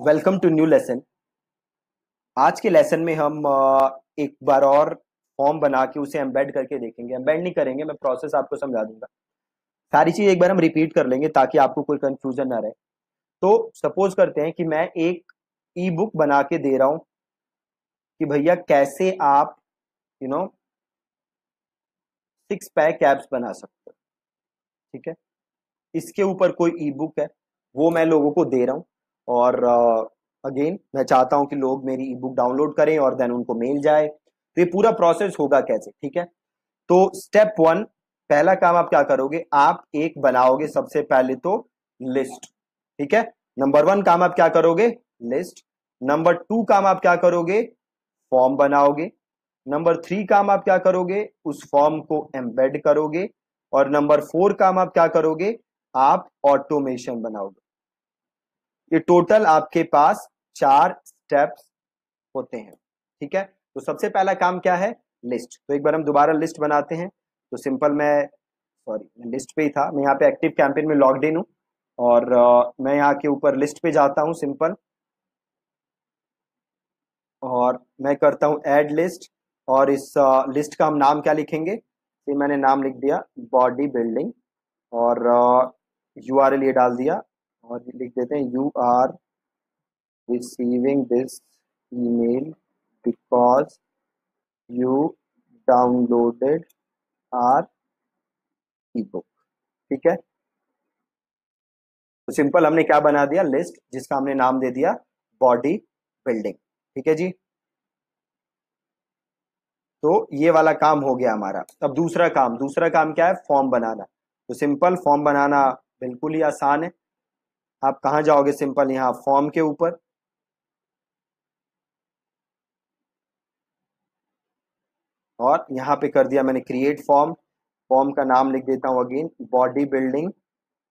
Welcome to new lesson. आज के lesson में हम एक बार और फॉर्म बना के उसे एम्बेड करके देखेंगे। एम्बेड नहीं करेंगे, मैं प्रोसेस आपको समझा दूंगा। सारी चीज एक बार हम रिपीट कर लेंगे ताकि आपको कोई कंफ्यूजन ना रहे। तो सपोज करते हैं कि मैं एक ई बुक बना के दे रहा हूं कि भैया कैसे आप यू नो 6 पैक एब्स बना सकते हो। ठीक है, इसके ऊपर कोई ई बुक है, वो मैं लोगों को दे रहा हूँ। और अगेन मैं चाहता हूं कि लोग मेरी ई बुक डाउनलोड करें और देन उनको मेल जाए। तो ये पूरा प्रोसेस होगा कैसे, ठीक है। तो स्टेप 1, पहला काम आप क्या करोगे, आप एक बनाओगे सबसे पहले तो लिस्ट। ठीक है, नंबर 1 काम आप क्या करोगे, लिस्ट। नंबर 2 काम आप क्या करोगे, फॉर्म बनाओगे। नंबर 3 काम आप क्या करोगे, उस फॉर्म को एम्बेड करोगे। और नंबर 4 काम आप क्या करोगे, आप ऑटोमेशन बनाओगे। ये टोटल आपके पास 4 स्टेप्स होते हैं। ठीक है, तो सबसे पहला काम क्या है, लिस्ट। तो एक बार हम दोबारा लिस्ट बनाते हैं। तो सिंपल मैं लिस्ट पे ही था, मैं यहाँ पे एक्टिव कैंपेन में लॉग्ड इन हूँ और मैं यहाँ के ऊपर लिस्ट पे जाता हूँ सिंपल, और मैं करता हूँ ऐड लिस्ट। और इस लिस्ट का हम नाम क्या लिखेंगे, ये मैंने नाम लिख दिया बॉडी बिल्डिंग। और यूआरएल ये डाल दिया और लिख देते हैं you are receiving this email because you downloaded our ebook। ठीक है, तो सिंपल हमने क्या बना दिया, लिस्ट, जिसका हमने नाम दे दिया बॉडी बिल्डिंग। ठीक है जी, तो ये वाला काम हो गया हमारा। अब दूसरा काम क्या है, फॉर्म बनाना। तो सिंपल फॉर्म बनाना बिल्कुल ही आसान है। आप कहाँ जाओगे, सिंपल यहाँ फॉर्म के ऊपर, और यहाँ पे कर दिया मैंने क्रिएट फॉर्म। फॉर्म का नाम लिख देता हूँ अगेन बॉडी बिल्डिंग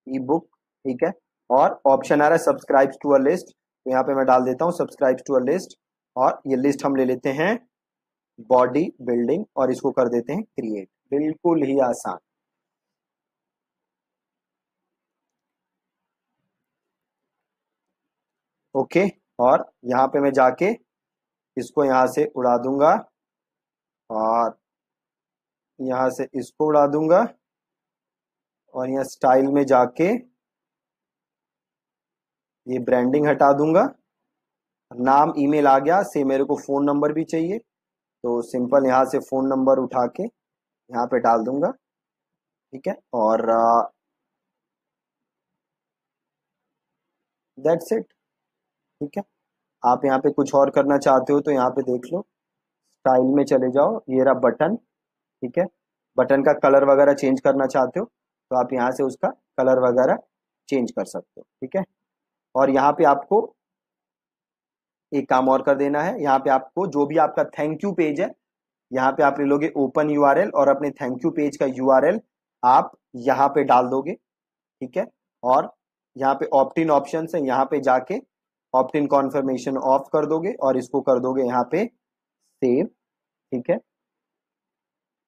ई बुक। ठीक है, और ऑप्शन आ रहा है सब्सक्राइब टू अ लिस्ट, तो यहाँ पे मैं डाल देता हूँ सब्सक्राइब टू अ लिस्ट। और ये लिस्ट हम ले लेते हैं बॉडी बिल्डिंग और इसको कर देते हैं क्रिएट। बिल्कुल ही आसान। ओके, और यहाँ पे मैं जाके इसको यहाँ से उड़ा दूंगा और यहाँ से इसको उड़ा दूंगा और यहाँ स्टाइल में जाके ये ब्रांडिंग हटा दूंगा। नाम ईमेल आ गया से, मेरे को फोन नंबर भी चाहिए, तो सिंपल यहाँ से फोन नंबर उठा के यहाँ पे डाल दूंगा। ठीक है, और दैट्स इट। ठीक है, आप यहाँ पे कुछ और करना चाहते हो तो यहाँ पे देख लो, स्टाइल में चले जाओ, ये रहा बटन। ठीक है, बटन का कलर वगैरह चेंज करना चाहते हो तो आप यहाँ से उसका कलर वगैरह चेंज कर सकते हो। ठीक है, और यहाँ पे आपको एक काम और कर देना है, यहाँ पे आपको जो भी आपका थैंक यू पेज है, यहाँ पे आप ले लोगे ओपन यूआरएल और अपने थैंक यू पेज का यूआरएल आप यहाँ पे डाल दोगे। ठीक है, और यहाँ पे ऑप्ट इन ऑप्शन है, यहाँ पे जाके ऑप्ट इन कॉन्फर्मेशन ऑफ कर दोगे और इसको कर दोगे यहाँ पे सेव। ठीक है,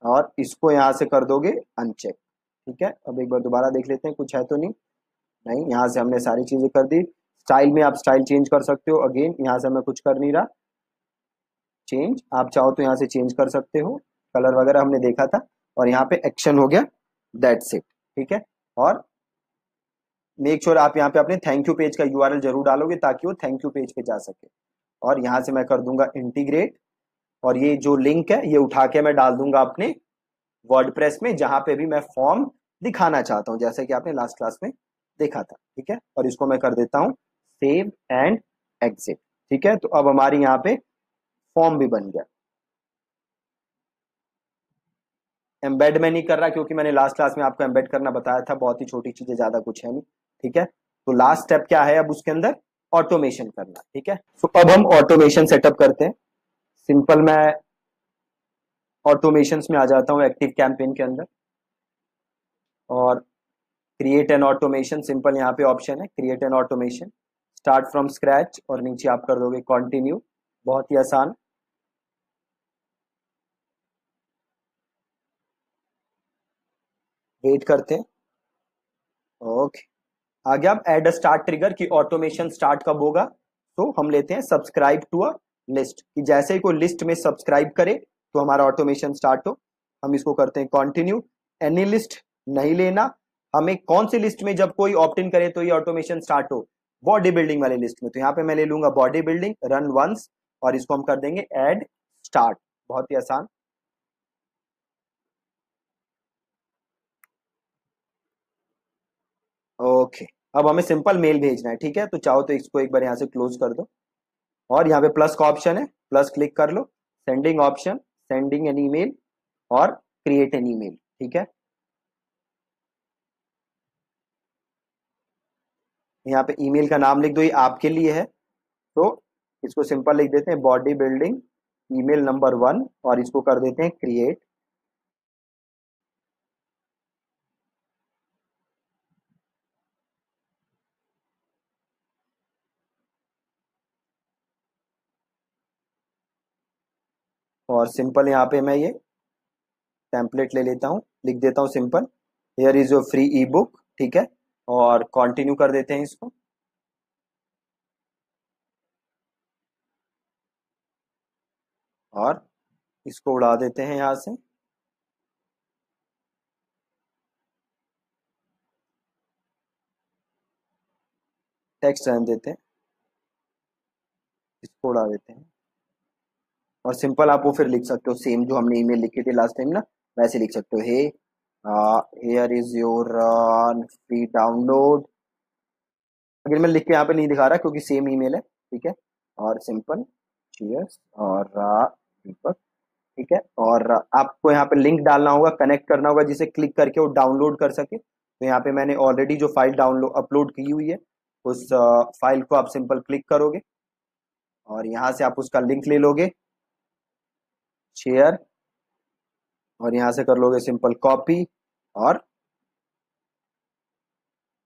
और इसको यहाँ से कर दोगे अनचेक। ठीक है, अब एक बार दोबारा देख लेते हैं कुछ है तो नहीं। नहीं, यहाँ से हमने सारी चीजें कर दी। स्टाइल में आप स्टाइल चेंज कर सकते हो, अगेन यहाँ से मैं कुछ कर नहीं रहा, चेंज आप चाहो तो यहाँ से चेंज कर सकते हो, कलर वगैरह हमने देखा था। और यहाँ पे एक्शन हो गया, दैट्स इट। ठीक है, और मेक श्योर आप यहाँ पे अपने थैंक यू पेज का यूआरएल जरूर डालोगे ताकि वो थैंक यू पेज पे जा सके। और यहाँ से मैं कर दूंगा इंटीग्रेट, और ये जो लिंक है ये उठा के मैं डाल दूंगा अपने वर्डप्रेस में, जहां पे भी मैं फॉर्म दिखाना चाहता हूं, जैसे कि आपने लास्ट क्लास में देखा था। ठीक है, और इसको मैं कर देता हूं सेव एंड एग्जिट। ठीक है, तो अब हमारी यहाँ पे फॉर्म भी बन गया। एम्बेड में नहीं कर रहा क्योंकि मैंने लास्ट क्लास में आपको एम्बेड करना बताया था, बहुत ही छोटी चीजें, ज्यादा कुछ है नहीं। ठीक है, तो लास्ट स्टेप क्या है अब उसके अंदर, ऑटोमेशन करना। ठीक है, तो अब हम ऑटोमेशन सेटअप करते हैं। सिंपल मैं ऑटोमेशन में आ जाता हूँ एक्टिव कैंपेन के अंदर, और क्रिएट एन ऑटोमेशन, सिंपल यहाँ पे ऑप्शन है create an automation, start from scratch, और नीचे आप कर दोगे कंटिन्यू। बहुत ही आसान। वेट करते हैं। ओके, आगे आप ऐड अ स्टार्ट ट्रिगर कि ऑटोमेशन स्टार्ट कब होगा। तो हम लेते हैं सब्सक्राइब टू अ लिस्ट, कि जैसे ही कोई लिस्ट में सब्सक्राइब करे तो हमारा ऑटोमेशन स्टार्ट हो। हम इसको करते हैं कंटिन्यू। एनी लिस्ट नहीं लेना, हमें कौन सी लिस्ट में जब कोई ऑप्ट इन करे तो ये ऑटोमेशन स्टार्ट हो, बॉडी बिल्डिंग वाली लिस्ट में। तो यहाँ पे मैं ले लूंगा बॉडी बिल्डिंग, रन वंस, और इसको हम कर देंगे ऐड स्टार्ट। बहुत ही आसान। ओके, अब हमें सिंपल मेल भेजना है, ठीक है। तो चाहो तो इसको एक बार यहाँ से क्लोज कर दो, और यहाँ पे प्लस का ऑप्शन है, प्लस क्लिक कर लो, sending option, sending an email और क्रिएट एन ईमेल, ठीक है। यहाँ पे ईमेल का नाम लिख दो, ये आपके लिए है, तो इसको सिंपल लिख देते हैं बॉडी बिल्डिंग ईमेल नंबर 1, और इसको कर देते हैं क्रिएट। और सिंपल यहाँ पे मैं ये टेम्पलेट ले लेता हूँ, लिख देता हूँ simple, here is your free E book, ठीक है। और कंटिन्यू कर देते हैं इसको, और इसको उड़ा देते हैं यहाँ से। टेक्स्ट रहने देते हैं, इसको उड़ा देते हैं, और सिंपल आप वो फिर लिख सकते हो सेम जो हमने ईमेल लिखी थी लास्ट टाइम ना, वैसे लिख सकते हो, hey here is your free download. अगर मैं लिख के यहाँ पे नहीं दिखा रहा क्योंकि सेम ईमेल है, ठीक है। और सिंपल चीयर्स और दीपक, ठीक है। और आपको यहाँ पे लिंक डालना होगा, कनेक्ट करना होगा, जिसे क्लिक करके वो डाउनलोड कर सके। तो यहाँ पे मैंने ऑलरेडी जो फाइल डाउनलोड अपलोड की हुई है, उस फाइल को आप सिंपल क्लिक करोगे, और यहाँ से आप उसका लिंक ले लोगे, शेयर, और यहाँ से कर लोगे सिंपल कॉपी, और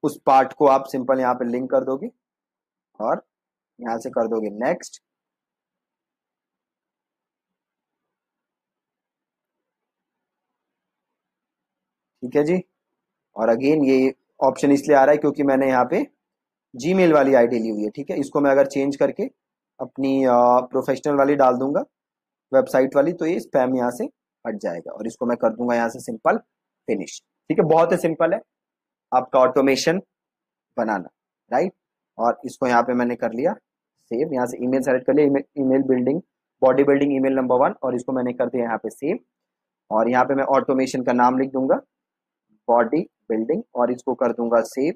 उस पार्ट को आप सिंपल यहाँ पे लिंक कर दोगे, और यहाँ से कर दोगे नेक्स्ट। ठीक है जी। और अगेन ये ऑप्शन इसलिए आ रहा है क्योंकि मैंने यहाँ पे जीमेल वाली आईडी ली हुई है, ठीक है। इसको मैं अगर चेंज करके अपनी प्रोफेशनल वाली डाल दूंगा, वेबसाइट वाली, तो ये स्पैम यहाँ से हट जाएगा, और इसको मैं कर दूंगा यहाँ से सिंपल फिनिश। ठीक है, बहुत ही सिंपल है आपका ऑटोमेशन बनाना, राइट। और इसको यहाँ पे मैंने कर लिया सेव, यहाँ से ईमेल सेलेक्ट कर लिया, email building body building email number 1, और इसको मैंने कर दिया यहाँ पे सेव। और यहाँ पे मैं ऑटोमेशन का नाम लिख दूंगा बॉडी बिल्डिंग, और इसको कर दूंगा सेव,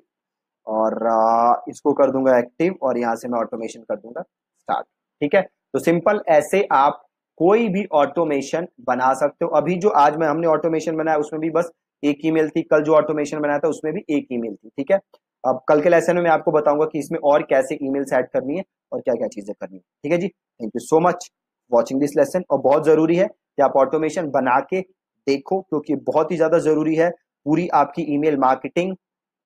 और इसको कर दूंगा एक्टिव, और यहाँ से मैं ऑटोमेशन कर दूंगा स्टार्ट। ठीक है, तो सिंपल ऐसे आप कोई भी ऑटोमेशन बना सकते हो। अभी जो आज में हमने ऑटोमेशन बनाया उसमें भी बस एक ईमेल थी, कल जो ऑटोमेशन बनाया था उसमें भी एक ईमेल थी, ठीक है। अब कल के लेसन में मैं आपको बताऊंगा कि इसमें और कैसे ईमेल्स ऐड करनी है और क्या क्या चीजें करनी है। ठीक है जी, thank you so much watching this lesson. और बहुत जरूरी है कि आप ऑटोमेशन बना के देखो, क्योंकि बहुत ही ज्यादा जरूरी है। पूरी आपकी ईमेल मार्केटिंग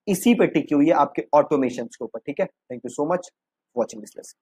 इसी पे टिकी हुई है, आपके ऑटोमेशन के ऊपर। ठीक है, thank you so much watching this lesson.